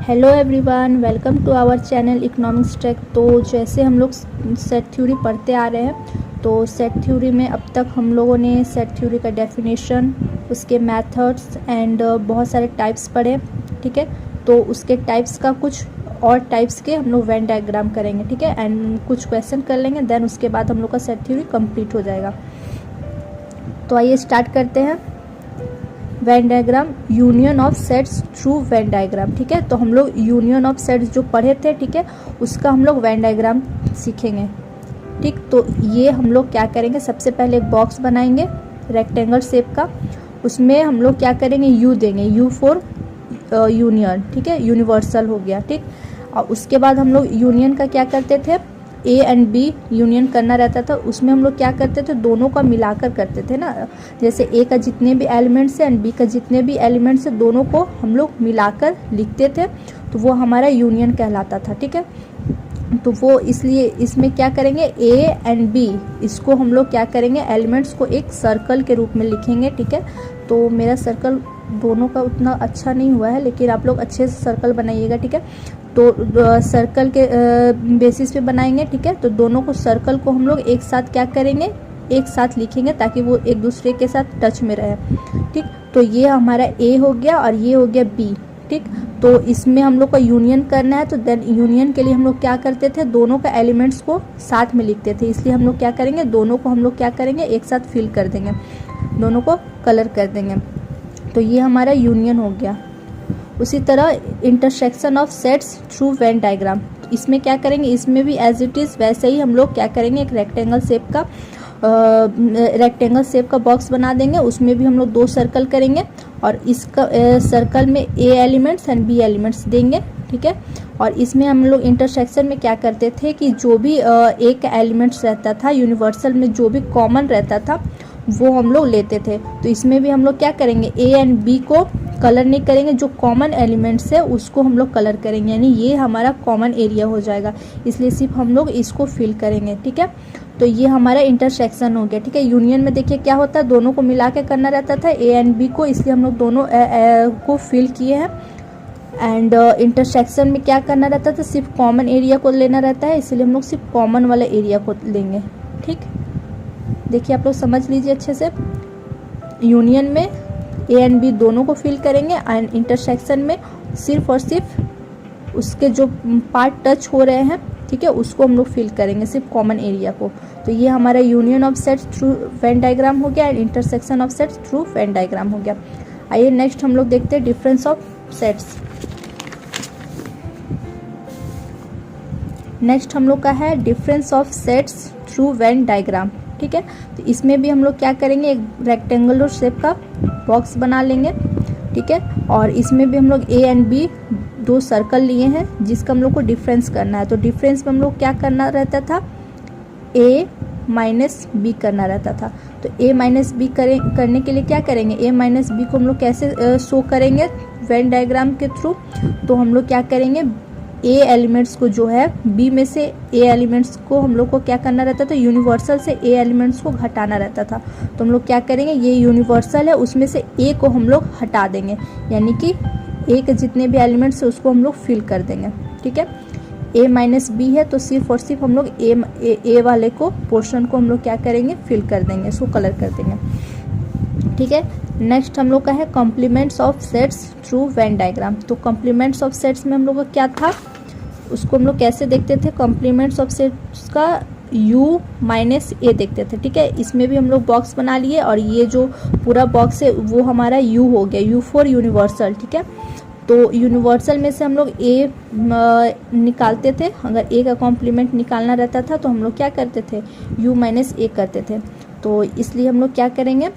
Hello everyone, welcome to our channel economics track. तो जैसे हम लोग सेट थ्योरी पढ़ते आ रहे हैं, तो सेट थ्योरी में अब तक हम लोगों ने सेट थ्योरी का डेफिनेशन, उसके मेथड्स एंड बहुत सारे टाइप्स पढ़े। ठीक है, तो उसके टाइप्स का कुछ और टाइप्स के हम लोग वेन डायग्राम करेंगे। ठीक है, एंड कुछ क्वेश्चन कर लेंगे, देन उसके बाद हम लोग का सेट थ्योरी कंप्लीट हो जाएगा। तो आइए स्टार्ट करते हैं। Venn diagram, union of sets through Venn diagram. ठीक है, तो हम लोग यूनियन ऑफ सेट्स जो पढ़े थे, ठीक है, उसका हम लोग वेन डायग्राम सीखेंगे। ठीक, तो ये हम लोग क्या करेंगे, सबसे पहले एक बॉक्स बनाएंगे रेक्टेंगल शेप का। उसमें हम लोग क्या करेंगे, यू देंगे, यू फॉर यूनियन। ठीक है, यूनिवर्सल हो गया। ठीक, और उसके बाद हम लोग यूनियन का क्या करते थे, ए एंड बी यूनियन करना रहता था। उसमें हम लोग क्या करते थे, दोनों का मिलाकर करते थे ना। जैसे ए का जितने भी एलिमेंट्स हैं एंड बी का जितने भी एलिमेंट्स हैं, दोनों को हम लोग मिलाकर लिखते थे, तो वो हमारा यूनियन कहलाता था। ठीक है, तो वो इसलिए इसमें क्या करेंगे, ए एंड बी, इसको हम लोग क्या करेंगे, एलिमेंट्स को एक सर्कल के रूप में लिखेंगे। ठीक है, तो मेरा सर्कल दोनों का उतना अच्छा नहीं हुआ है, लेकिन आप लोग अच्छे से सर्कल बनाइएगा। ठीक है, तो सर्कल के बेसिस पे बनाएंगे। ठीक है, तो दोनों को सर्कल को हम लोग एक साथ क्या करेंगे, एक साथ लिखेंगे, ताकि वो एक दूसरे के साथ टच में रहे। ठीक, तो ये हमारा ए हो गया और ये हो गया बी। ठीक, तो इसमें हम लोग का यूनियन करना है, तो देन यूनियन के लिए हम लोग क्या करते थे, दोनों का एलिमेंट्स को साथ में लिखते थे। इसलिए हम लोग क्या करेंगे, दोनों को हम लोग क्या करेंगे, एक साथ फिल कर देंगे, दोनों को कलर कर देंगे। तो ये हमारा यूनियन हो गया। उसी तरह intersection of sets through Venn diagram, इसमें क्या करेंगे, इसमें भी एज इट इज़ वैसे ही हम लोग क्या करेंगे, एक रेक्टेंगल शेप का बॉक्स बना देंगे। उसमें भी हम लोग 2 सर्कल करेंगे और इसका सर्कल में A elements and B elements देंगे। ठीक है, और इसमें हम लोग इंटरसेक्शन में क्या करते थे कि जो भी एक एलिमेंट्स रहता था यूनिवर्सल में, जो भी कॉमन रहता था वो हम लोग लेते थे। तो इसमें भी हम लोग क्या करेंगे, ए एंड बी को कलर नहीं करेंगे, जो कॉमन एलिमेंट्स है उसको हम लोग कलर करेंगे, यानी ये हमारा कॉमन एरिया हो जाएगा। इसलिए सिर्फ हम लोग इसको फिल करेंगे। ठीक है, तो ये हमारा इंटरसेक्शन हो गया। ठीक है, यूनियन में देखिए क्या होता है, दोनों को मिला के करना रहता था, ए एंड बी को, इसलिए हम लोग दोनों को फिल किए हैं। एंड इंटरसेक्शन में क्या करना रहता था, सिर्फ कॉमन एरिया को लेना रहता है, इसलिए हम लोग सिर्फ कॉमन वाला एरिया को लेंगे। ठीक, देखिए आप लोग समझ लीजिए अच्छे से। यूनियन में ए एंड बी दोनों को फिल करेंगे, एंड इंटरसेक्शन में सिर्फ और सिर्फ उसके जो पार्ट टच हो रहे हैं, ठीक है, उसको हम लोग फिल करेंगे, सिर्फ कॉमन एरिया को। तो ये हमारा union of sets through Venn diagram हो गया and intersection of sets through Venn diagram हो गया। आइए नेक्स्ट हम लोग देखते हैं डिफरेंस ऑफ सेट्स। नेक्स्ट हम लोग का है difference of sets through Venn diagram. ठीक है, तो इसमें भी हम लोग क्या करेंगे, एक रेक्टेंगुलर शेप का बॉक्स बना लेंगे। ठीक है, और इसमें भी हम लोग ए एंड बी 2 सर्कल लिए हैं, जिसका हम लोग को डिफरेंस करना है। तो डिफरेंस में हम लोग क्या करना रहता था, ए माइनस बी करना रहता था। तो ए माइनस बी करने के लिए क्या करेंगे, ए माइनस बी को हम लोग कैसे शो करेंगे, वेन डायग्राम के थ्रू। तो हम लोग क्या करेंगे, ए एलिमेंट्स को जो है बी में से ए एलिमेंट्स को हम लोग को क्या करना रहता था, यूनिवर्सल से ए एलिमेंट्स को घटाना रहता था। तो हम लोग क्या करेंगे, ये यूनिवर्सल है, उसमें से ए को हम लोग हटा देंगे, यानी कि ए के जितने भी एलिमेंट्स है उसको हम लोग फिल कर देंगे। ठीक है, ए माइनस बी है, तो सिर्फ और सिर्फ हम लोग ए वाले को पोर्शन को हम लोग क्या करेंगे, फिल कर देंगे, इसको कलर कर देंगे। ठीक है, नेक्स्ट हम लोग का है complements of sets through Venn diagram. तो कॉम्प्लीमेंट्स ऑफ सेट्स में हम लोग का क्या था, उसको हम लोग कैसे देखते थे, कॉम्प्लीमेंट्स ऑफ सेट्स का u माइनस ए देखते थे। ठीक है, इसमें भी हम लोग बॉक्स बना लिए, और ये जो पूरा बॉक्स है वो हमारा u हो गया, u फॉर यूनिवर्सल। ठीक है, तो यूनिवर्सल में से हम लोग a निकालते थे। अगर a का कॉम्प्लीमेंट निकालना रहता था तो हम लोग क्या करते थे, u माइनस ए करते थे। तो इसलिए हम लोग क्या करेंगे,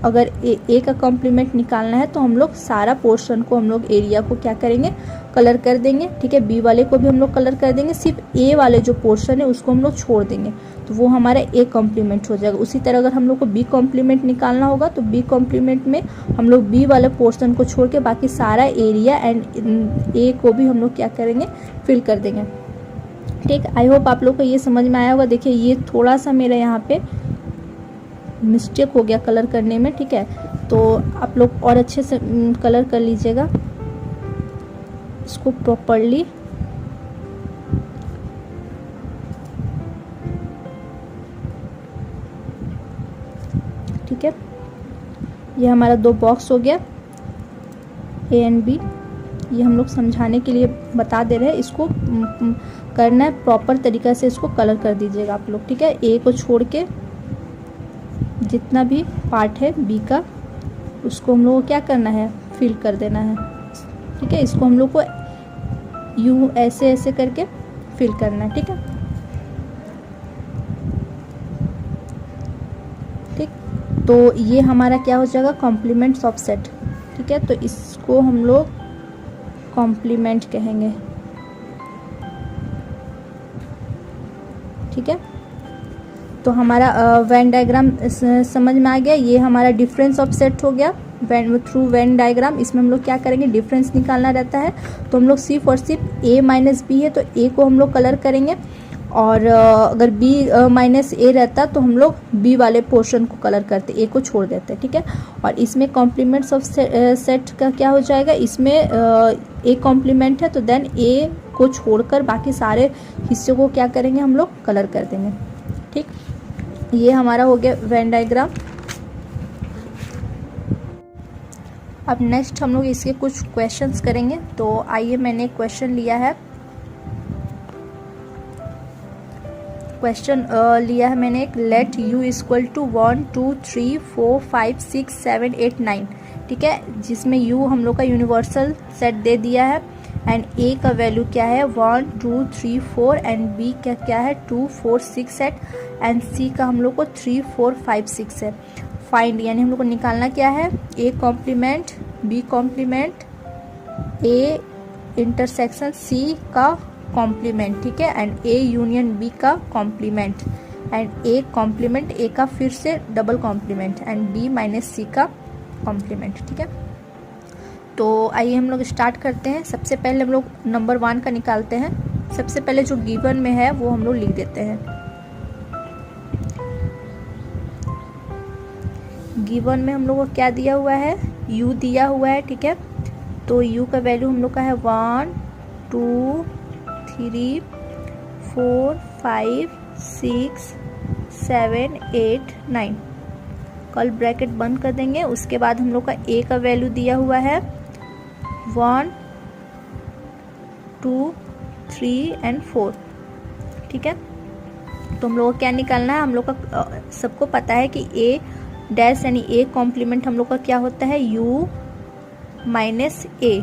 अगर ए का कॉम्प्लीमेंट निकालना है तो हम लोग सारा पोर्शन को, हम लोग एरिया को क्या करेंगे, कलर कर देंगे। ठीक है, बी वाले को भी हम लोग कलर कर देंगे, सिर्फ ए वाले जो पोर्शन है उसको हम लोग छोड़ देंगे, तो वो हमारा ए कॉम्प्लीमेंट हो जाएगा। उसी तरह अगर हम लोग को बी कॉम्प्लीमेंट निकालना होगा तो बी कॉम्प्लीमेंट में हम लोग बी वाले पोर्शन को छोड़ के बाकी सारा एरिया एंड ए को भी हम लोग क्या करेंगे, फिल कर देंगे। ठीक, आई होप आप लोग को ये समझ में आया होगा। देखिए ये थोड़ा सा मेरा यहाँ पे मिस्टेक हो गया कलर करने में। ठीक है, तो आप लोग और अच्छे से कलर कर लीजिएगा। इसको प्रॉपरली ठीक है। ये हमारा 2 बॉक्स हो गया ए एंड बी। ये हम लोग समझाने के लिए बता दे रहे हैं, इसको करना है प्रॉपर तरीक़ा से, इसको कलर कर दीजिएगा आप लोग, ठीक है। ए को छोड़ के जितना भी पार्ट है बी का उसको हम लोग को क्या करना है, फिल कर देना है, ठीक है। इसको हम लोग को यूँ ऐसे ऐसे करके फिल करना है, ठीक है। ठीक, तो ये हमारा क्या हो जाएगा, कॉम्प्लीमेंट्स ऑफ सेट, ठीक है। तो इसको हम लोग कॉम्प्लीमेंट कहेंगे, ठीक है। तो हमारा वेन डायग्राम समझ में आ गया। ये हमारा डिफरेंस ऑफ सेट हो गया थ्रू वेन डायग्राम। इसमें हम लोग क्या करेंगे, डिफरेंस निकालना रहता है। तो हम लोग सिर्फ और सिर्फ ए माइनस बी है तो ए को हम लोग कलर करेंगे, और अगर बी माइनस ए रहता तो हम लोग बी वाले पोर्शन को कलर करते, ए को छोड़ देते, ठीक है। और इसमें कॉम्प्लीमेंट्स ऑफ सेट का क्या हो जाएगा, इसमें ए कॉम्प्लीमेंट है तो देन ए को छोड़कर बाकी सारे हिस्सों को क्या करेंगे, हम लोग कलर कर देंगे, ठीक। ये हमारा हो गया वेन डायग्राम। अब नेक्स्ट हम लोग इसके कुछ क्वेश्चंस करेंगे। तो आइए, मैंने एक क्वेश्चन लिया है, मैंने एक लेट u इक्वल टू 1 2 3 4 5 6 7 8 9, ठीक है, जिसमें u हम लोग का यूनिवर्सल सेट दे दिया है एंड a का वैल्यू क्या है 1 2 3 4 एंड b का क्या है 2 4 6 8 एंड c का हम लोग को 3 4 5 6 है। फाइंड यानी हम लोग को निकालना क्या है, a complement b complement a intersection c का कॉम्प्लीमेंट, ठीक है, एंड ए यूनियन बी का complement and A complement A का फिर से double complement and B minus C का कॉम्प्लीमेंट, ठीक है। तो आइए हम लोग स्टार्ट करते हैं। सबसे पहले हम लोग नंबर 1 का निकालते हैं। सबसे पहले जो गिवन में है वो हम लोग लिख देते हैं। गिवन में हम लोग को क्या दिया हुआ है, u दिया हुआ है, ठीक है। तो u का वैल्यू हम लोग का है 1 2 3 4 5 6 7 8 9, कल ब्रैकेट बंद कर देंगे। उसके बाद हम लोग का a का वैल्यू दिया हुआ है 1 2 3 एंड 4, ठीक है। तो हम लोग को क्या निकालना है, हम लोग का सबको पता है कि a डैश यानी a कॉम्प्लीमेंट हम लोग का क्या होता है u माइनस a।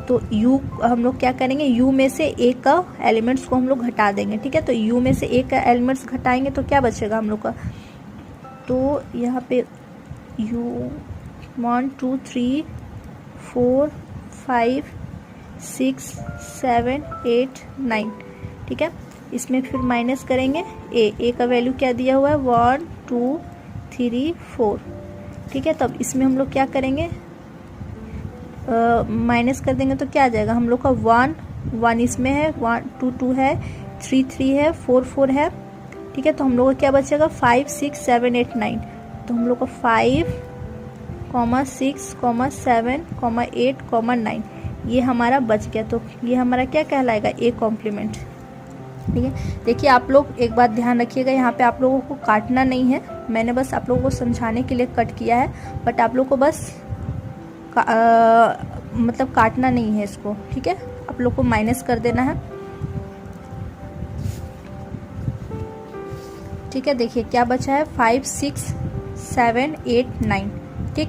तो u हम लोग क्या करेंगे, u में से a का एलिमेंट्स को हम लोग घटा देंगे, ठीक है। तो u में से a का एलिमेंट्स घटाएंगे तो क्या बचेगा हम लोग का, तो यहाँ पे u 1 2 3 4 5 6 7 8 9, ठीक है। इसमें फिर माइनस करेंगे a का वैल्यू क्या दिया हुआ है 1 2 3 4, ठीक है। तब इसमें हम लोग क्या करेंगे, माइनस कर देंगे तो क्या आ जाएगा, हम लोग का 1 इसमें है, 1 2 2 है, 3 3 है, 4 4 है, ठीक है। तो हम लोग का क्या बचेगा 5 6 7 8 9। तो हम लोग का 5 6 7 8 9 ये हमारा बच गया। तो ये हमारा क्या कहलाएगा, ए कॉम्प्लीमेंट, ठीक है। देखिए आप लोग एक बात ध्यान रखिएगा, यहाँ पे आप लोगों को काटना नहीं है, मैंने बस आप लोगों को समझाने के लिए कट किया है, बट आप लोग को बस मतलब काटना नहीं है इसको, ठीक है। आप लोग को माइनस कर देना है, ठीक है। देखिए क्या बचा है 5 6 7 8 9, ठीक।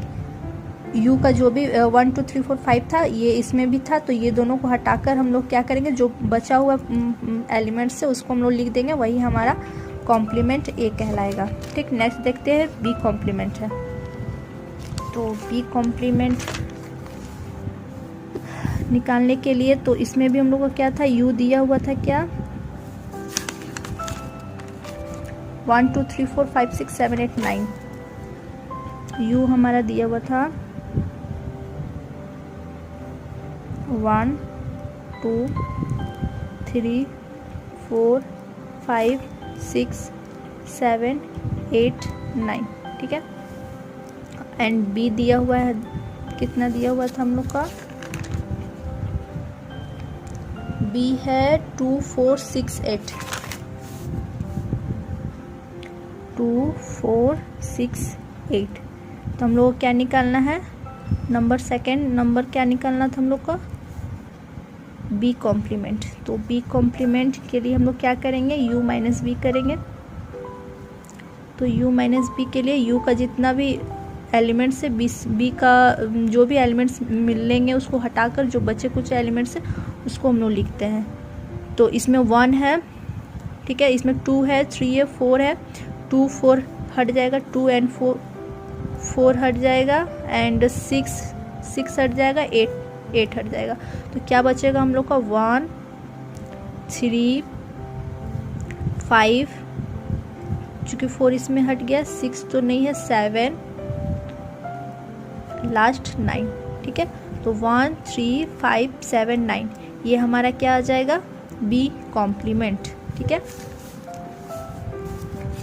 u का जो भी 1 2 3 4 5 था ये इसमें भी था, तो ये दोनों को हटाकर हम लोग क्या करेंगे, जो बचा हुआ एलिमेंट से उसको हम लोग लिख देंगे, वही हमारा कॉम्प्लीमेंट ए कहलाएगा, ठीक। नेक्स्ट देखते हैं बी कॉम्प्लीमेंट है। तो बी कॉम्प्लीमेंट निकालने के लिए तो इसमें भी हम लोग को क्या था, u दिया हुआ था क्या 1 2 3 4 5 6 7 8 9, u हमारा दिया हुआ था 1 2 3 4 5 6 7 8 9, ठीक है। एंड बी दिया हुआ है, कितना दिया हुआ था हम लोग का बी है 2 4 6 8, 2 4 6 8। तो हम लोग को क्या निकालना है, नंबर सेकेंड नंबर क्या निकालना था हम लोग का, बी कॉम्प्लीमेंट। तो बी कॉम्प्लीमेंट के लिए हम लोग क्या करेंगे, u माइनस बी करेंगे। तो u माइनस बी के लिए u का जितना भी एलिमेंट्स है, बी का जो भी एलिमेंट्स मिलेंगे उसको हटाकर जो बचे कुछ एलिमेंट्स है उसको हम लोग लिखते हैं। तो इसमें 1 है, ठीक है, इसमें 2 है, 3 है, 4 है, 2 4 हट जाएगा, 2 एंड 4 हट जाएगा, एंड 6 हट जाएगा, 8 हट जाएगा। तो क्या बचेगा हम लोग का, 1 3 5, चूँकि 4 इसमें हट गया, 6 तो नहीं है, 7 लास्ट 9, ठीक है। तो 1 3 5 7 9 ये हमारा क्या आ जाएगा, बी कॉम्प्लीमेंट, ठीक है।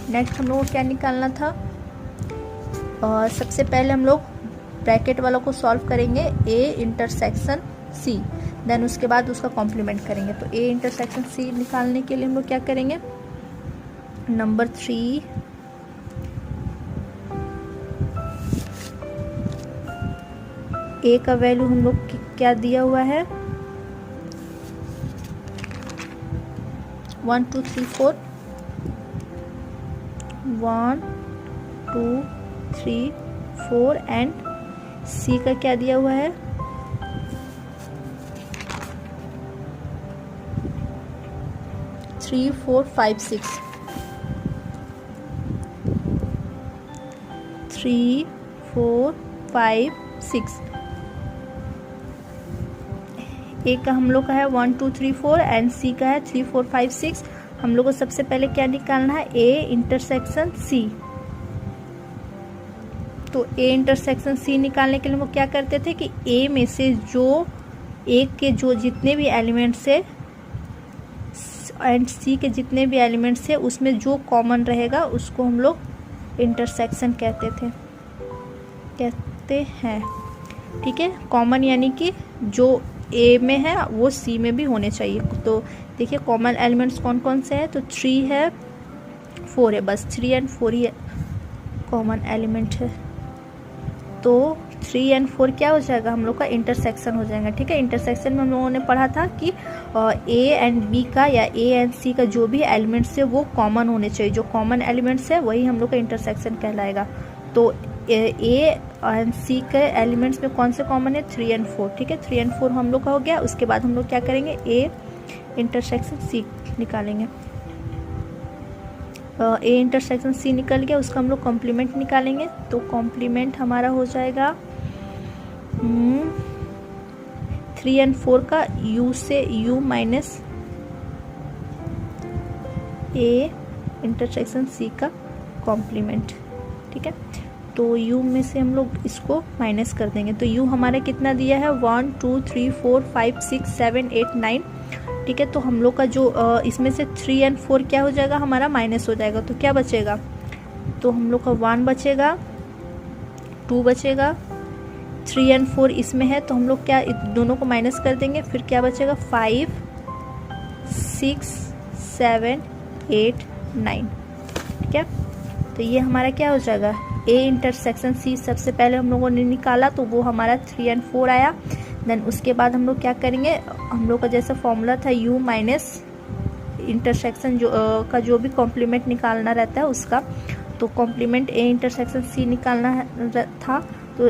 नेक्स्ट हम लोग को क्या निकालना था, सबसे पहले हम लोग ब्रैकेट वालों को सॉल्व करेंगे, ए इंटरसेक्शन सी, देन उसके बाद उसका कॉम्प्लीमेंट करेंगे। तो ए इंटरसेक्शन सी निकालने के लिए हम लोग क्या करेंगे, नंबर 3 ए का वैल्यू हम लोग क्या दिया हुआ है, 1 2 3 4, 1 2 3 4, एंड सी का क्या दिया हुआ है, 3 4 5 6, 3 4 5 6। ए का हम लोग का है 1 2 3 4 एंड सी का है 3 4 5 6। हम लोग को सबसे पहले क्या निकालना है, ए इंटरसेक्शन सी। तो ए इंटरसेक्शन सी निकालने के लिए हम लोग क्या करते थे कि ए में से जो ए के जो जितने भी एलिमेंट्स है एंड सी के जितने भी एलिमेंट्स है उसमें जो कॉमन रहेगा उसको हम लोग इंटरसेक्शन कहते हैं, ठीक है। कॉमन यानी कि जो ए में है वो सी में भी होने चाहिए। तो देखिए कॉमन एलिमेंट्स कौन कौन से हैं, तो 3 है 4 है, बस 3 एंड 4 ही कॉमन एलिमेंट है। तो 3 एंड 4 क्या हो जाएगा, हम लोग का इंटरसेक्शन हो जाएगा, ठीक है। इंटरसेक्शन में हम लोगों ने पढ़ा था कि ए एंड बी का या ए एंड सी का जो भी एलिमेंट्स है वो कॉमन होने चाहिए, जो कॉमन एलिमेंट्स है वही हम लोग का इंटरसेक्शन कहलाएगा। तो ए एंड सी के एलिमेंट्स में कौन से कॉमन है, 3 एंड 4, ठीक है। 3 एंड 4 हम लोग का हो गया। उसके बाद हम लोग क्या करेंगे, ए इंटरसेक्शन सी निकालेंगे। ए इंटरसेक्शन सी निकल गया, उसका हम लोग कॉम्प्लीमेंट निकालेंगे। तो कॉम्प्लीमेंट हमारा हो जाएगा 3 एंड 4 का u से u minus A intersection C का कॉम्प्लीमेंट, ठीक है। तो u में से हम लोग इसको माइनस कर देंगे। तो u हमारा कितना दिया है, 1 2 3 4 5 6 7 8 9, ठीक है। तो हम लोग का जो इसमें से 3 एंड 4 क्या हो जाएगा, हमारा माइनस हो जाएगा। तो क्या बचेगा, तो हम लोग का 1 बचेगा, 2 बचेगा, 3 एंड 4 इसमें है तो हम लोग क्या दोनों को माइनस कर देंगे। फिर क्या बचेगा, 5 6 7 8 9, ठीक है। तो ये हमारा क्या हो जाएगा, ए इंटरसेक्शन सी सबसे पहले हम लोगों ने निकाला तो वो हमारा 3 एंड 4 आया। देन उसके बाद हम लोग क्या करेंगे, हम लोग का जैसा फॉर्मूला था u माइनस इंटरसेक्शन का जो भी कॉम्प्लीमेंट निकालना रहता है उसका, तो कॉम्प्लीमेंट ए इंटरसेक्शन सी निकालना था। तो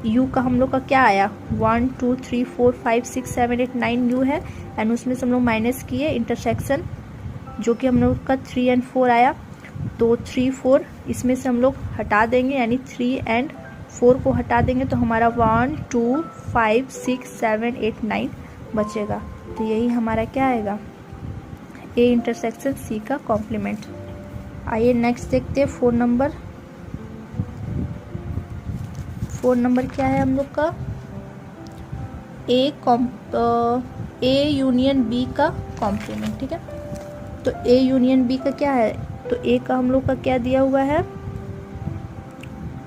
u का हम लोग का क्या आया, 1 2 3 4 5 6 7 8 9 u है, एंड उसमें से हम लोग माइनस किए इंटरसेक्शन जो कि हम लोग का 3 एंड 4 आया। तो 3 4 इसमें से हम लोग हटा देंगे, यानी 3 एंड 4 को हटा देंगे तो हमारा 1 2 5 6 7 8 9 बचेगा। तो यही हमारा क्या आएगा, ए इंटरसेक्शन सी का कॉम्प्लीमेंट। आइए नेक्स्ट देखते हैं 4 नंबर। 4 नंबर क्या है हम लोग का, ए यूनियन बी का कॉम्प्लीमेंट, ठीक है। तो ए यूनियन बी का क्या है, तो ए का हम लोग का क्या दिया हुआ है,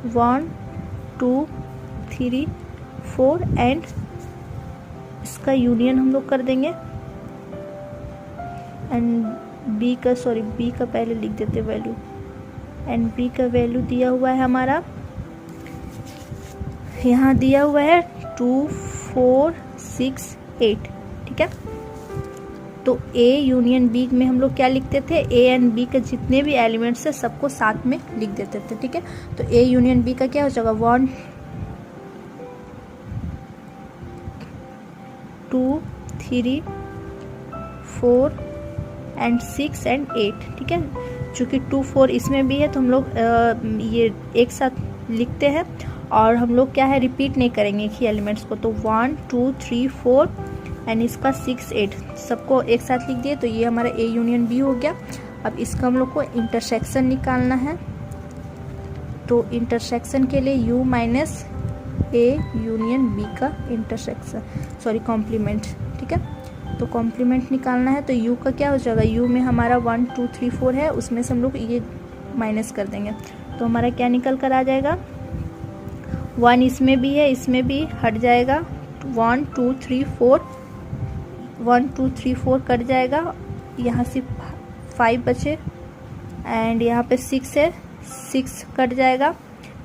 1 2 3 4 एंड इसका यूनियन हम लोग कर देंगे एंड बी का पहले लिख देते वैल्यू, एंड बी का वैल्यू दिया हुआ है हमारा, यहाँ दिया हुआ है 2 4 6 8, ठीक है। तो ए यूनियन बी में हम लोग क्या लिखते थे, ए एंड बी के जितने भी एलिमेंट्स है सबको साथ में लिख देते थे, ठीक है। तो ए यूनियन बी का क्या हो जाएगा 1 2 3 4 एंड 6 एंड 8, ठीक है। चूँकि 2 4 इसमें भी है तो हम लोग ये एक साथ लिखते हैं, और हम लोग क्या है रिपीट नहीं करेंगे एक ही एलिमेंट्स को। तो 1 2 3 4 एंड इसका 6 8 सबको एक साथ लिख दिए, तो ये हमारा ए यूनियन बी हो गया। अब इसका हम लोग को इंटरसेक्शन निकालना है, तो इंटरसेक्शन के लिए u minus A union B का इंटरसेक्शन कॉम्प्लीमेंट, ठीक है। तो कॉम्प्लीमेंट निकालना है, तो u का क्या हो जाएगा, u में हमारा 1 2 3 4 है, उसमें से हम लोग ये माइनस कर देंगे, तो हमारा क्या निकल कर आ जाएगा 1 इसमें भी है, इसमें भी हट जाएगा, 1 2 3 4 1 2 3 4 कट जाएगा, यहाँ से 5 बचे, एंड यहाँ पे 6 है, 6 कट जाएगा,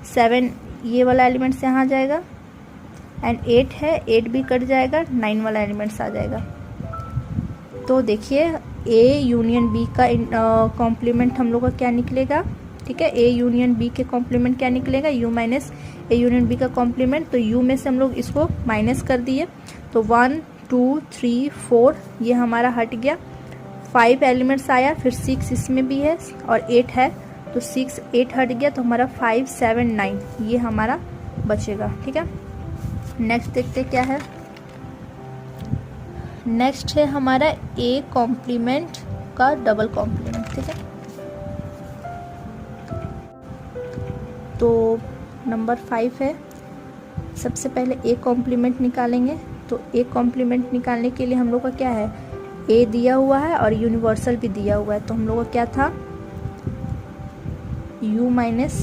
7 ये वाला एलिमेंट्स यहाँ आ जाएगा, एंड 8 है, 8 भी कट जाएगा, 9 वाला एलिमेंट्स आ जाएगा। तो देखिए ए यूनियन बी का कॉम्प्लीमेंट हम लोग का क्या निकलेगा, ठीक है। ए यूनियन बी के कॉम्प्लीमेंट क्या निकलेगा, u minus A union B का कॉम्प्लीमेंट। तो u में से हम लोग इसको माइनस कर दिए, तो 1 2 3 4 ये हमारा हट गया, 5 एलिमेंट्स आया, फिर 6 इसमें भी है और 8 है, तो 6 8 हट गया, तो हमारा 5 7 9 ये हमारा बचेगा, ठीक है। नेक्स्ट देखते क्या है, नेक्स्ट है हमारा ए कॉम्प्लीमेंट का डबल कॉम्प्लीमेंट, ठीक है। तो नंबर 5 है, सबसे पहले ए कॉम्प्लीमेंट निकालेंगे। तो ए कॉम्प्लीमेंट निकालने के लिए हम लोग का क्या है, ए दिया हुआ है और यूनिवर्सल भी दिया हुआ है, तो हम लोग का क्या था u माइनस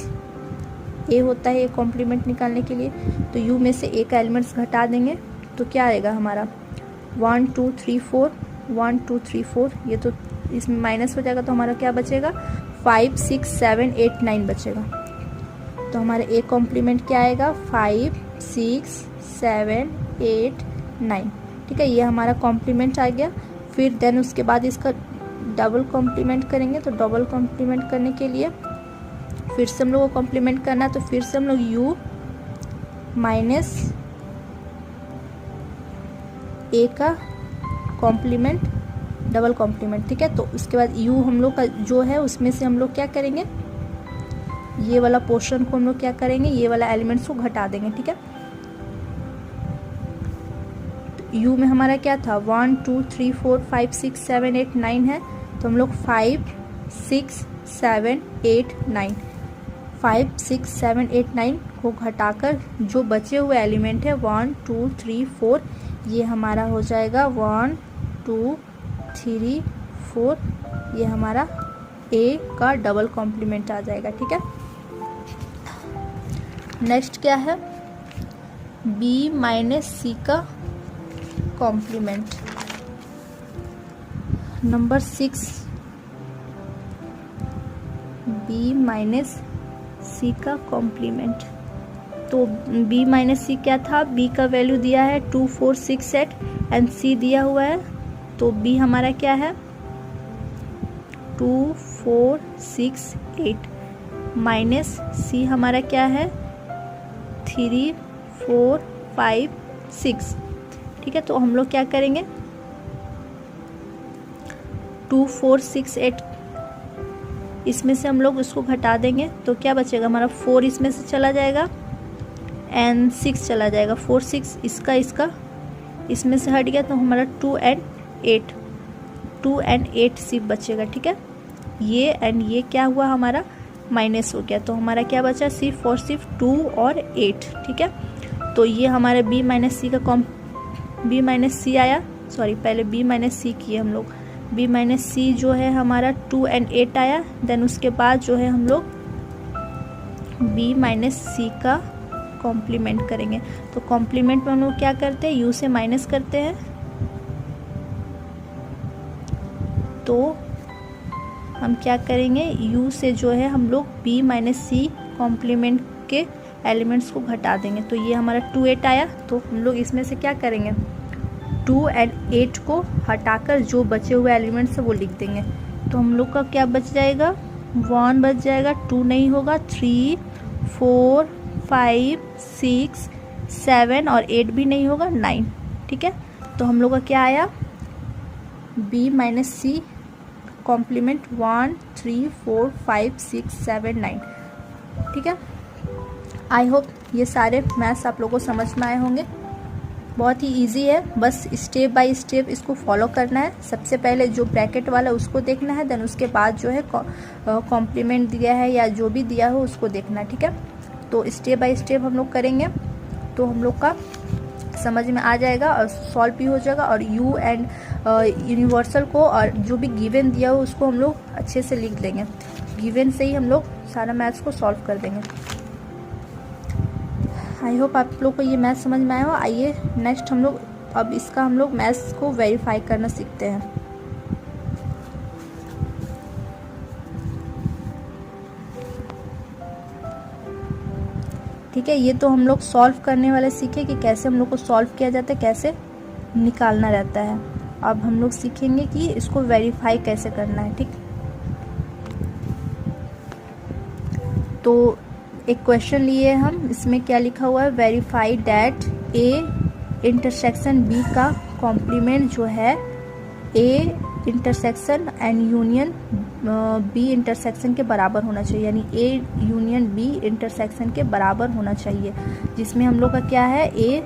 ए होता है ए कॉम्प्लीमेंट निकालने के लिए। तो u में से ए का एलिमेंट्स घटा देंगे, तो क्या आएगा हमारा 1 2 3 4 1 2 3 4, ये तो इसमें माइनस हो जाएगा, तो हमारा क्या बचेगा 5 6 7 8 9 बचेगा। तो हमारा ए कॉम्प्लीमेंट क्या आएगा 5 6 7 8 9, ठीक है। ये हमारा कॉम्प्लीमेंट आ गया। फिर देन उसके बाद इसका डबल कॉम्प्लीमेंट करेंगे, तो डबल कॉम्प्लीमेंट करने के लिए फिर से हम लोग को कॉम्प्लीमेंट करना है, तो फिर से हम लोग u माइनस ए का कॉम्प्लीमेंट डबल कॉम्प्लीमेंट, ठीक है। तो उसके बाद u हम लोग का जो है उसमें से हम लोग क्या करेंगे, ये वाला पोर्शन को हम लोग क्या करेंगे, ये वाला एलिमेंट्स को घटा देंगे, ठीक है। तो u में हमारा क्या था 1 2 3 4 5 6 7 8 9 है, तो हम लोग 5 6 7 8 9 5 6 7 8 9 को घटाकर जो बचे हुए एलिमेंट है 1 2 3 4 ये हमारा हो जाएगा 1 2 3 4, ये हमारा ए का डबल कॉम्प्लीमेंट आ जाएगा, ठीक है। नेक्स्ट क्या है b माइनस सी का complement. Number 6 b minus C का कॉम्प्लीमेंट। तो b माइनस सी क्या था, b का वैल्यू दिया है 2 4 6 8 एंड c दिया हुआ है, तो b हमारा क्या है 2 4 6 8 माइनस c हमारा क्या है 3 4 5 6, ठीक है। तो हम लोग क्या करेंगे 2 4 6 8 इसमें से हम लोग इसको घटा देंगे, तो क्या बचेगा हमारा 4 इसमें से चला जाएगा एंड 6 चला जाएगा, 4 6 इसका इसमें से हट गया, तो हमारा 2 एंड 8 सिर्फ बचेगा, ठीक है। ये एंड ये क्या हुआ हमारा माइनस हो गया, तो हमारा क्या बचा सिर्फ और सिर्फ 2 और 8, ठीक है। तो ये हमारे b माइनस सी का b माइनस सी आया, पहले b माइनस सी किए हम लोग, b माइनस सी जो है हमारा 2 एंड 8 आया, देन उसके बाद जो है हम लोग b माइनस सी का कॉम्प्लीमेंट करेंगे। तो कॉम्प्लीमेंट में हम लोग क्या करते हैं u से माइनस करते हैं, तो हम क्या करेंगे, u से जो है हम लोग b माइनस सी कॉम्प्लीमेंट के एलिमेंट्स को घटा देंगे। तो ये हमारा 2 8 आया। तो हम लोग इसमें से क्या करेंगे, 2 और 8 को हटाकर जो बचे हुए एलिमेंट्स है वो लिख देंगे। तो हम लोग का क्या बच जाएगा, 1 बच जाएगा, 2 नहीं होगा, 3 4 5 6 7 और 8 भी नहीं होगा, 9। ठीक है, तो हम लोग का क्या आया, b माइनस सी कॉम्प्लीमेंट 1 3 4 5 6 7 9। ठीक है, आई होप ये सारे मैथ्स आप लोगों को समझ में आए होंगे। बहुत ही इजी है, बस स्टेप बाय स्टेप इसको फॉलो करना है। सबसे पहले जो ब्रैकेट वाला उसको देखना है, देन उसके बाद जो है कॉम्प्लीमेंट दिया है या जो भी दिया हो उसको देखना है। ठीक है, तो स्टेप बाय स्टेप हम लोग करेंगे तो हम लोग का समझ में आ जाएगा और सॉल्व भी हो जाएगा। और यू एंड यूनिवर्सल को और जो भी गिवन दिया हो उसको हम लोग अच्छे से लिख लेंगे। गिवन से ही हम लोग सारा मैथ्स को सॉल्व कर देंगे। आई होप आप लोग को ये मैथ समझ में आया हो। आइए नेक्स्ट हम लोग अब इसका हम लोग मैथ्स को वेरीफाई करना सीखते हैं। ठीक है, ये तो हम लोग सॉल्व करने वाले सीखे कि कैसे हम लोग को सॉल्व किया जाता है, कैसे निकालना रहता है। अब हम लोग सीखेंगे कि इसको वेरीफाई कैसे करना है। ठीक, तो एक क्वेश्चन लिए हम, इसमें क्या लिखा हुआ है, verify that A intersection B का कॉम्प्लीमेंट जो है A intersection and union B intersection के बराबर होना चाहिए, यानी ए यूनियन बी इंटरसेक्शन के बराबर होना चाहिए। जिसमें हम लोग का क्या है, ए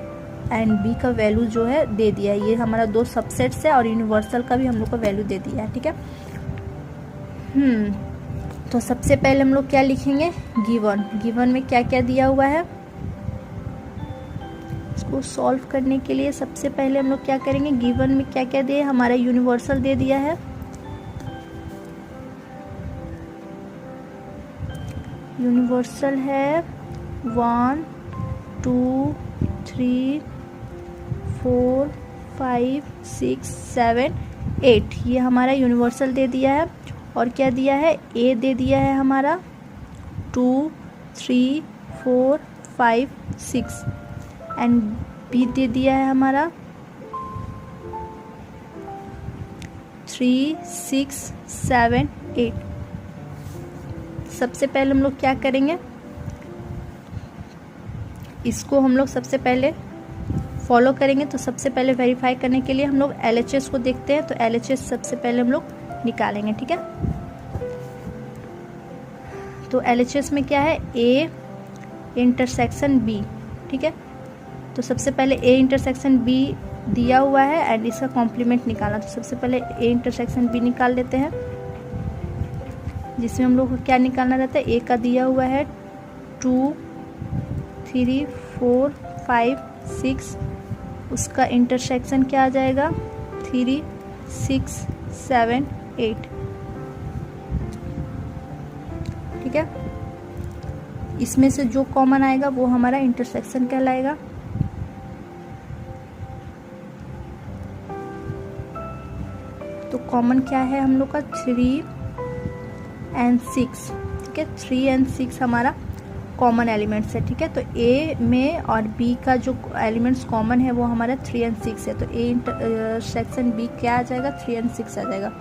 एंड बी का वैल्यू जो है दे दिया है। ये हमारा 2 सबसेट्स है और यूनिवर्सल का भी हम लोग को वैल्यू दे दिया है। ठीक है, तो सबसे पहले हम लोग क्या लिखेंगे, गिवन में क्या क्या दिया हुआ है। इसको सॉल्व करने के लिए सबसे पहले हम लोग क्या करेंगे, गिवन में क्या क्या दिया, हमारा यूनिवर्सल दे दिया है। यूनिवर्सल है 1 2 3 4 5 6 7 8, ये हमारा यूनिवर्सल दे दिया है। और क्या दिया है, ए दे दिया है हमारा 2 3 4 5 6 एंड बी दे दिया है हमारा 3 6 7 8। सबसे पहले हम लोग क्या करेंगे, इसको हम लोग सबसे पहले फॉलो करेंगे। तो सबसे पहले वेरीफाई करने के लिए हम लोग LHS को देखते हैं। तो LHS सबसे पहले हम लोग निकालेंगे। ठीक है, तो LHS में क्या है, A इंटरसेक्शन B। ठीक है, तो सबसे पहले A इंटरसेक्शन B दिया हुआ है एंड इसका कॉम्प्लीमेंट निकालना। तो सबसे पहले A इंटरसेक्शन B निकाल लेते हैं, जिसमें हम लोग को क्या निकालना रहता है, A का दिया हुआ है 2 3 4 5 6, उसका इंटरसेक्शन क्या आ जाएगा 3 6 7 8। ठीक है, इसमें से जो कॉमन आएगा वो हमारा इंटरसेक्शन कहलाएगा। तो कॉमन क्या है हम लोग का 3 और 6। ठीक है, 3 और 6 हमारा कॉमन एलिमेंट्स है। ठीक है, तो ए में और बी का जो एलिमेंट्स कॉमन है वो हमारा 3 और 6 है। तो ए इंटरसेक्शन बी क्या आ जाएगा, 3 और 6 आ जाएगा।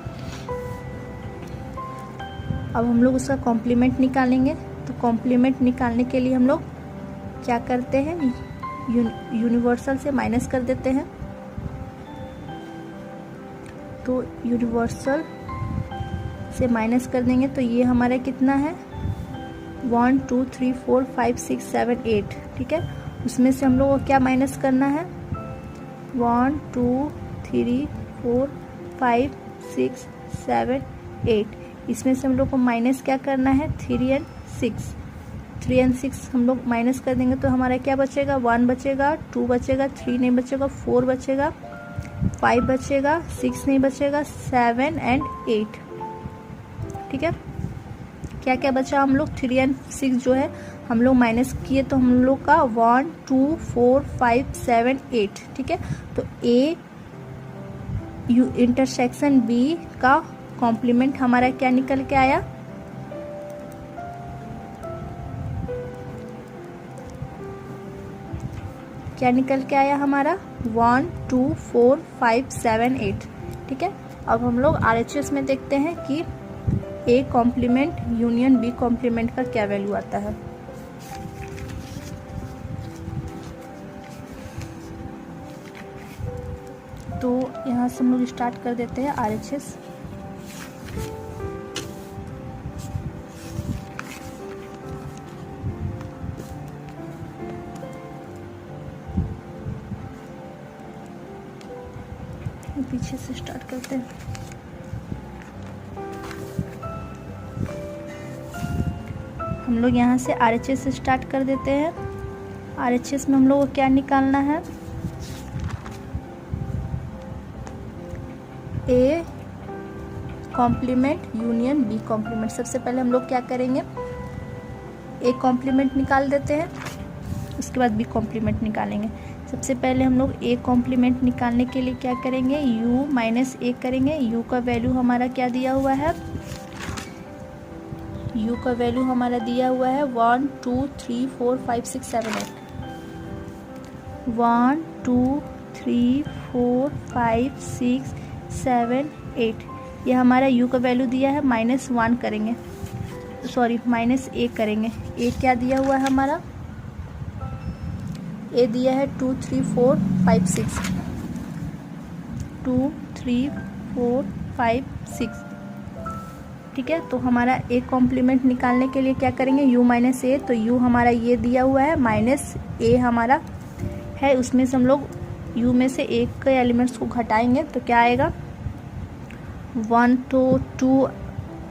अब हम लोग उसका कॉम्प्लीमेंट निकालेंगे। तो कॉम्प्लीमेंट निकालने के लिए हम लोग क्या करते हैं, यूनिवर्सल से माइनस कर देते हैं। तो यूनिवर्सल से माइनस कर देंगे तो ये हमारा कितना है 1 2 3 4 5 6 7 8। ठीक है, उसमें से हम लोग को क्या माइनस करना है 1 2 3 4 5 6 7 8। इसमें से हम लोग को माइनस क्या करना है 3 और 6। 3 और 6 हम लोग माइनस कर देंगे तो हमारा क्या बचेगा 1 बचेगा, 2 बचेगा, 3 नहीं बचेगा, 4 बचेगा, 5 बचेगा, 6 नहीं बचेगा, 7 और 8। ठीक है, क्या क्या बचा हम लोग 3 और 6 जो है हम लोग माइनस किए तो हम लोग का 1 2 4 5 7 8। ठीक है, तो ए इंटरसेक्शन बी का कॉम्प्लीमेंट हमारा क्या निकल के आया, क्या निकल के आया हमारा 1 2 4 5 7 8। ठीक है, अब हम लोग RHS में देखते हैं कि A complement union B complement का क्या वैल्यू आता है। तो यहाँ से हम लोग स्टार्ट कर देते हैं RHS। पीछे से स्टार्ट करते हैं। हम लोग यहाँ से RHS से स्टार्ट कर देते हैं। RHS में हम लोग को क्या निकालना है, A complement union B complement. सबसे पहले हम लोग क्या करेंगे, A कॉम्प्लीमेंट निकाल देते हैं, उसके बाद B कॉम्प्लीमेंट निकालेंगे। सबसे पहले हम लोग A कॉम्प्लीमेंट निकालने के लिए क्या करेंगे, U माइनस A करेंगे। U का वैल्यू हमारा क्या दिया हुआ है, U का वैल्यू हमारा दिया हुआ है 1 2 3 4 5 6 7 8। 1 2 3 4 5 6 7 8, ये हमारा U का वैल्यू दिया है। -1 करेंगे, सॉरी -A करेंगे। A क्या दिया हुआ है हमारा, A दिया है 2 3 4 5 6, 2 3 4 5 6। ठीक है, तो हमारा A कॉम्प्लीमेंट निकालने के लिए क्या करेंगे, U माइनस A। तो U हमारा ये दिया हुआ है, माइनस A हमारा है, उसमें से हम लोग U में से एक के एलिमेंट्स को घटाएंगे तो क्या आएगा, 1 तो 2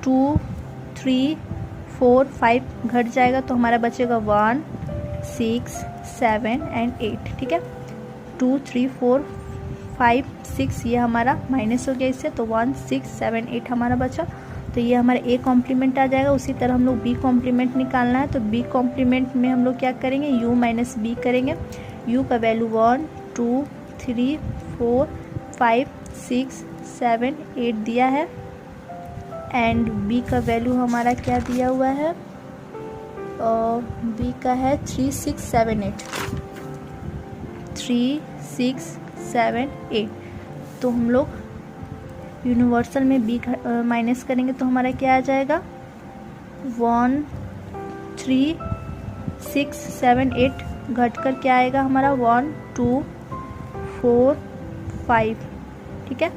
2 3 4 5 घट जाएगा तो हमारा बचेगा 1 6 7 एंड 8। ठीक है, 2 3 4 5 6 ये हमारा माइनस हो गया इससे, तो 1 6 7 8 हमारा बचा। तो ये हमारा A कॉम्प्लीमेंट आ जाएगा। उसी तरह हम लोग B कॉम्प्लीमेंट निकालना है, तो B कॉम्प्लीमेंट में हम लोग क्या करेंगे, U माइनस B करेंगे। U का वैल्यू 1 2 3 4 5 6 7 8 दिया है, एंड B का वैल्यू हमारा क्या दिया हुआ है, B का है 3 6 7 8, 3 6 7 8। तो हम लोग यूनिवर्सल में B माइनस करेंगे तो हमारा क्या आ जाएगा, 1 3 6 7 8 घट कर क्या आएगा हमारा 1 2 4 5। ठीक है,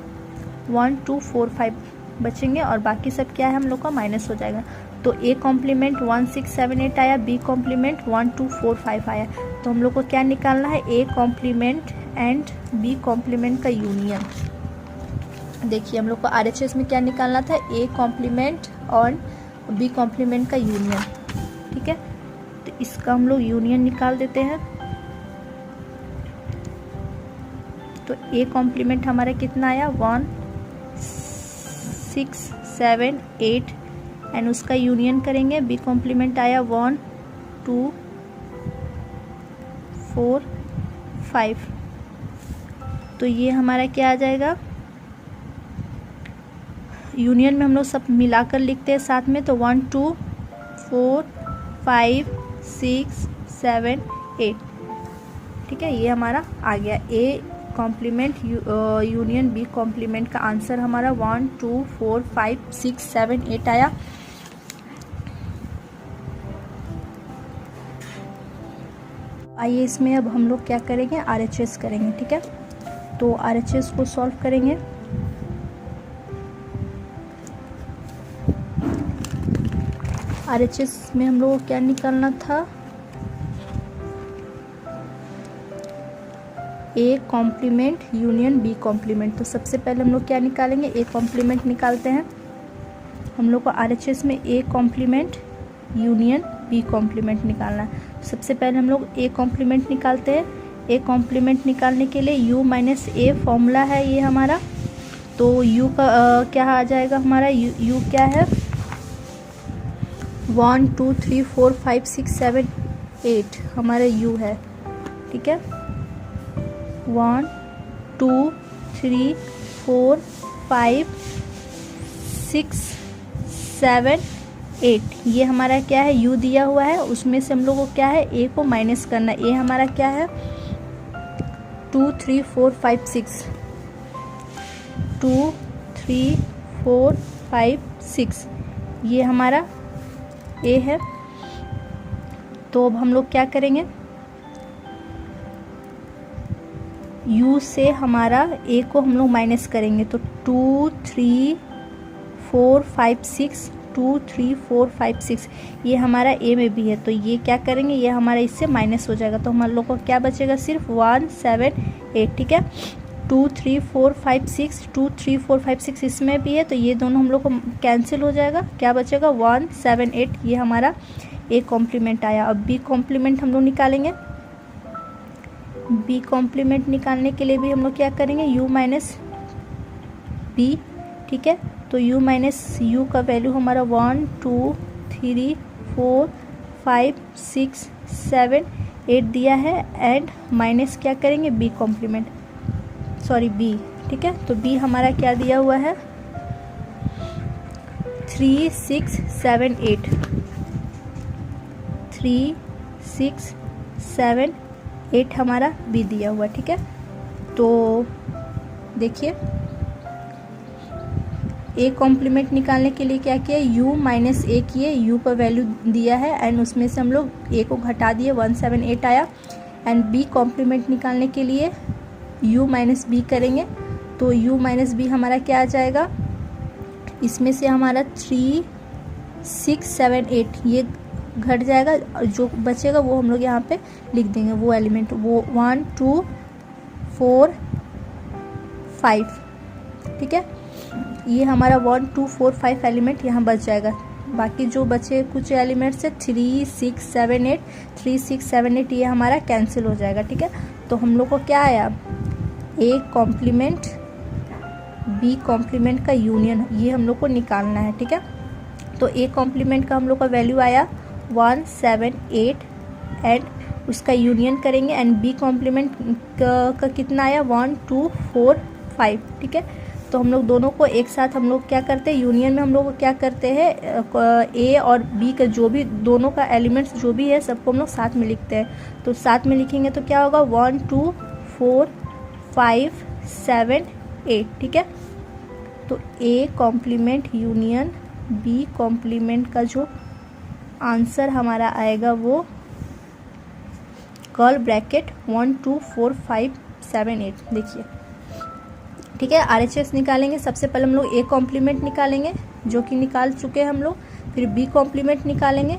1 2 4 5 बचेंगे और बाकी सब क्या है हम लोग का माइनस हो जाएगा। तो A कॉम्प्लीमेंट 1 6 7 8 आया, B कॉम्प्लीमेंट 1 2 4 5 आया। तो हम लोग को क्या निकालना है, A complement and B complement का यूनियन। देखिए हम लोग को RHS में क्या निकालना था, A कॉम्प्लीमेंट और B कॉम्प्लीमेंट का यूनियन। ठीक है, तो इसका हम लोग यूनियन निकाल देते हैं। तो A कॉम्प्लीमेंट हमारा कितना आया, 1 6 7 8 एंड उसका यूनियन करेंगे। B कॉम्प्लीमेंट आया 1 2 4 5। तो ये हमारा क्या आ जाएगा, यूनियन में हम लोग सब मिलाकर लिखते हैं साथ में, तो 1 2 4 5 6 7 8। ठीक है, ये हमारा आ गया A complement union B complement का आंसर हमारा 1 2 4 5 6 7 8 आया। आइए इसमें अब हम लोग क्या करेंगे, RHS करेंगे। ठीक है, तो RHS को सॉल्व करेंगे। RHS में हम लोग को क्या निकालना था, A complement union B complement. तो सबसे पहले हम लोग क्या निकालेंगे, A कॉम्प्लीमेंट निकालते हैं। हम लोग को RHS में A complement union B complement निकालना है। सबसे पहले हम लोग A कॉम्प्लीमेंट निकालते हैं। A कॉम्प्लीमेंट निकालने के लिए U माइनस A फॉर्मूला है ये हमारा। तो U का क्या आ जाएगा हमारा, U क्या है, 1 2 3 4 5 6 7 8 हमारा U है। ठीक है, 1 2 3 4 5 6 7 8 ये हमारा क्या है, u दिया हुआ है, उसमें से हम लोग को क्या है, a को माइनस करना है। a हमारा क्या है 2 3 4 5 6 2 3 4 5 6 ये हमारा a है। तो अब हम लोग क्या करेंगे, u से हमारा a को हम लोग माइनस करेंगे, तो 2 3 4 5 6 2 3 4 5 6 ये हमारा a में भी है, तो ये क्या करेंगे, ये हमारा इससे माइनस हो जाएगा, तो हम लोग को क्या बचेगा, सिर्फ 1 7 8, ठीक है। 2 3 4 5 6 2 3 4 5 6 इसमें भी है, तो ये दोनों हम लोग को कैंसिल हो जाएगा, क्या बचेगा 1 7 8 ये हमारा a कॉम्प्लीमेंट आया। अब b कॉम्प्लीमेंट हम लोग निकालेंगे। b कॉम्प्लीमेंट निकालने के लिए भी हम लोग क्या करेंगे, u माइनस b, ठीक है। तो u माइनस u का वैल्यू हमारा 1 2 3 4 5 6 7 8 दिया है, एंड माइनस क्या करेंगे b कॉम्प्लीमेंट, सॉरी b, ठीक है। तो b हमारा क्या दिया हुआ है 3 6 7 8 3 6 7 8 हमारा b दिया हुआ, ठीक है। तो देखिए a कॉम्प्लीमेंट निकालने के लिए क्या किया, u माइनस a किए, u का वैल्यू दिया है एंड उसमें से हम लोग a को घटा दिए, 1 7 8 आया। एंड b कॉम्प्लीमेंट निकालने के लिए u माइनस b करेंगे, तो u माइनस b हमारा क्या आ जाएगा, इसमें से हमारा 3 6 7 8 ये घट जाएगा, जो बचेगा वो हम लोग यहाँ पे लिख देंगे, वो एलिमेंट, वो 1 2 4 5, ठीक है। ये हमारा 1 2 4 5 एलिमेंट यहाँ बच जाएगा। बाकी जो बचे कुछ एलिमेंट्स है 3 6 7 8 3 6 7 8 ये हमारा कैंसिल हो जाएगा, ठीक है। तो हम लोग को क्या आया, a कॉम्प्लीमेंट b कॉम्प्लीमेंट का यूनियन, ये हम लोग को निकालना है, ठीक है। तो a कॉम्प्लीमेंट का हम लोग का वैल्यू आया 1 7 8 एंड उसका यूनियन करेंगे, एंड b कॉम्प्लीमेंट का कितना आया 1 2 4 5, ठीक है। तो हम लोग दोनों को एक साथ हम लोग क्या करते हैं, यूनियन में हम लोग क्या करते हैं, a और b का जो भी दोनों का एलिमेंट्स जो भी है सबको हम लोग साथ में लिखते हैं। तो साथ में लिखेंगे तो क्या होगा 1 2 4 5 7 8, ठीक है। तो a complement union b complement का जो आंसर हमारा आएगा वो कर्ल ब्रैकेट 1 2 4 5 7 8, देखिए, ठीक है। RHS निकालेंगे, सबसे पहले हम लोग a कॉम्प्लीमेंट निकालेंगे जो कि निकाल चुके हैं हम लोग, फिर b कॉम्प्लीमेंट निकालेंगे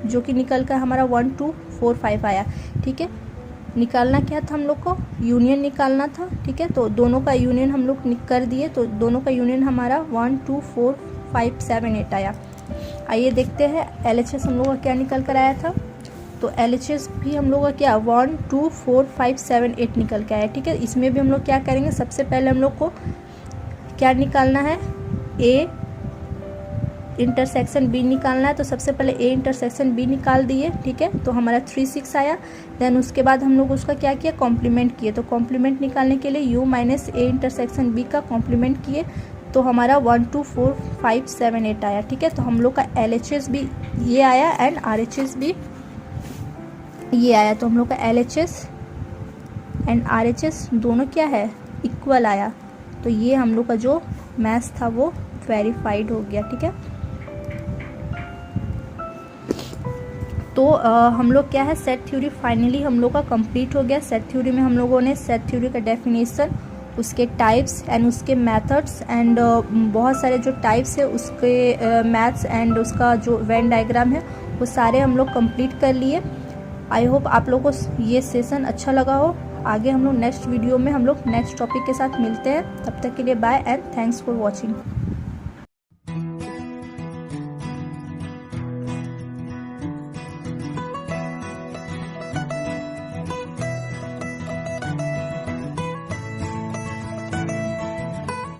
जो कि निकल कर हमारा 1 2 4 5 आया, ठीक है। निकालना क्या था हम लोग को, यूनियन निकालना था, ठीक है। तो दोनों का यूनियन हम लोग कर दिए, तो दोनों का यूनियन हमारा 1 2 4 5 7 8 आया। आइए देखते हैं LHS हम लोग का क्या निकल कर आया था। तो LHS भी हम लोग का क्या 1 2 4 5 7 8 निकल के आया, ठीक है। इसमें भी हम लोग क्या करेंगे, सबसे पहले हम लोग को क्या निकालना है, A इंटरसेक्शन B निकालना है। तो सबसे पहले A इंटरसेक्शन B निकाल दिए, ठीक है। तो हमारा 3 6 आया। देन उसके बाद हम लोग उसका क्या किया, कॉम्प्लीमेंट किए। तो कॉम्प्लीमेंट निकालने के लिए u minus A intersection B का कॉम्प्लीमेंट किए, तो हमारा 1 2 4 5 7 8 आया, ठीक है। तो हम लोग का LHS भी ये आया एंड RHS भी ये आया। तो हम लोग का LHS एंड RHS दोनों क्या है, इक्वल आया। तो ये हम लोग का जो मैथ्स था वो वेरीफाइड हो गया, ठीक है। तो हम लोग क्या है, सेट थ्योरी फाइनली हम लोग का कंप्लीट हो गया। सेट थ्योरी में हम लोगों ने सेट थ्योरी का डेफिनेशन, उसके टाइप्स एंड उसके मेथड्स एंड बहुत सारे जो टाइप्स है उसके मैथ्स एंड उसका जो वेन डायग्राम है वो सारे हम लोग कंप्लीट कर लिए। आई होप आप लोगों को ये सेशन अच्छा लगा हो। आगे हम लोग नेक्स्ट वीडियो में हम लोग नेक्स्ट टॉपिक के साथ मिलते हैं। तब तक के लिए bye and thanks for watching.